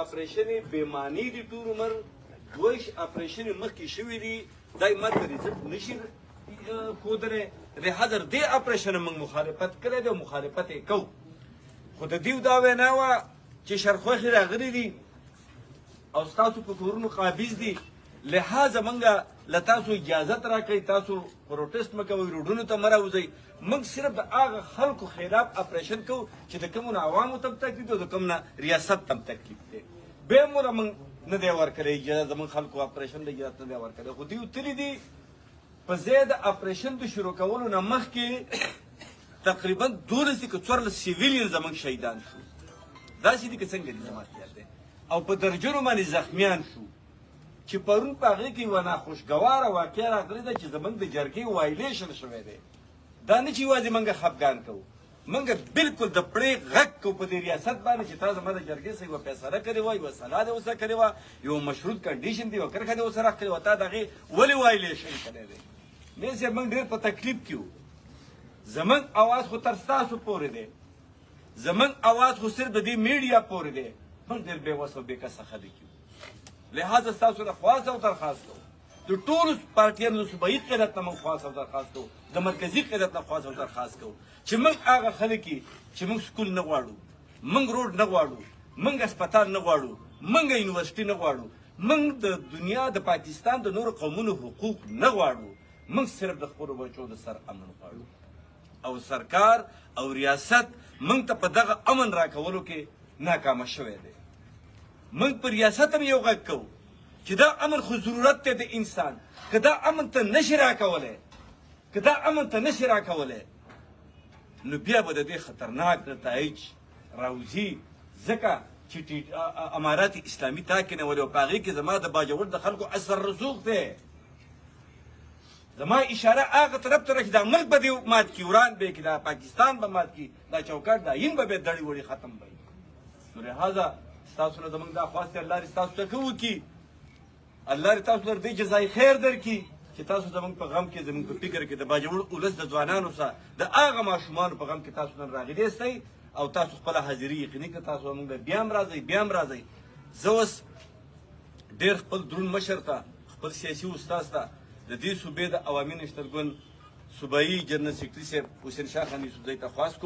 اپریشن بېماني دي ټول عمر 2 اپریشن مخکې شوي دي دا یې ماته رزلټ نشي ښودلی لحاظه دې اپریشن موږ مخالفت کړی دی او مخالفت یې کوو خو د دیو دا وینا وه چې شرخوښې راغلي دي او ستاسو په کورونو قابض دي لحاظه موږ له تاسو اجازت راکړئ تاسو پروټیسټ مه کوئ روډونو ته مه راوځئ موږ صرف د هغه خلکو خلاف اپریشن کوو چې د کومو نه عوامو ته هم تکلیف دی او د کوم نه ریاست ته هم تکلیف دی بیا مو له موږ نه دی ورکړی اجازه زموږ خلکو اپریشن د اجازت نه دی ورکړی خو دوی تللي دي په ځای د اپریشن د شروع کولو نه مخکې تقریبا 12 که 14 سیویلین زموږ شهیدان شو داسې دي که څنګه دي زما خیال دی او په درجنو باندې زخمیان شو چې پرون په هغې کې یوه ناخوشګواره واقعه راغلې ده چې زموږ د جرګې وایلیشن شوی دی دا نه چې یوازې موږ خفګان کوو موږ بالکل د پړې غږ کوو په دې ریاست باندې چې تا زما د جرګې څخه یوه فیصله کړې وه یوه سلا دې ورسره کړې وه یو مشروط کنډیشن دی یوه کرښه دې ورسره کړې وه تا د هغې ولې وایلیشن کړی دی مې صاحب موږ ډېر په تکلیف کې وو زموږ اواز خو تر ستاسو پورې دی زموږ اواز خو صرف د دې میډیا پورې دی موږ ډېر بېوسه او بېکسه خلک یو لہذا ستاسو نه خواست او درخواست کوو د ټولو پارټیانو د صوبایي قیادت نه موږ خواست او درخواست کوو د مرکزي قیادت نه خواست او درخواست کوو چې موږ هغه خلک یو چې موږ سکول نه غواړو موږ روډ نه غواړو موږ هسپتال نه غواړو موږ یونیورسټي نه غواړو موږ د دنیا د پاکستان د نورو قومونو حقوق نه غواړو موږ صرف د خپلو بچو د سر امن غواړو او سرکار او ریاست موږ ته په دغه امن راکولو کې ناکامه شوی دی موږ په ریاست هم یو غږ کوو چې دا امن خو ضرورت دی د انسان که دا امن ته نشي راکولی نو بیا به د دې خطرناک نتایج راوځي ځکه چې امارات اسلامي تا کېنولې او په هغې کې زما د باجوړ د خلکو اثر رسوخ دی زما اشاره هغه طرف ته چې دا ملک به دې مات کړي وران به یې کړي دا پاکستان به مات کړي دا چوکاټ دا هین به بیا دړې وړې ختم به وي نو لهذا ستاسو نه زموږ دا خواست دی الله دې ستاسو ته ښه وکړي الله دې تاسو له دې جزای خیر درکړي چې تاسو زموږ په غم کې زموږ په فکر کې د باجوړ ولس د ځوانانو سره د هغه ماشومانو په غم کې تاسو نن راغلي یاستئ او تاسو خپله حاضري یقیني کړه تاسو زموږ بیا هم راځئ زه اوس ډېر خپل دروند مشر ته خپل سیاسي استاذ ته د دې صوبې د عوامي نشترګون صوبایي جنرال سیکرټري صاحب حسین شاه خان یوسفزۍ ته خواست کوم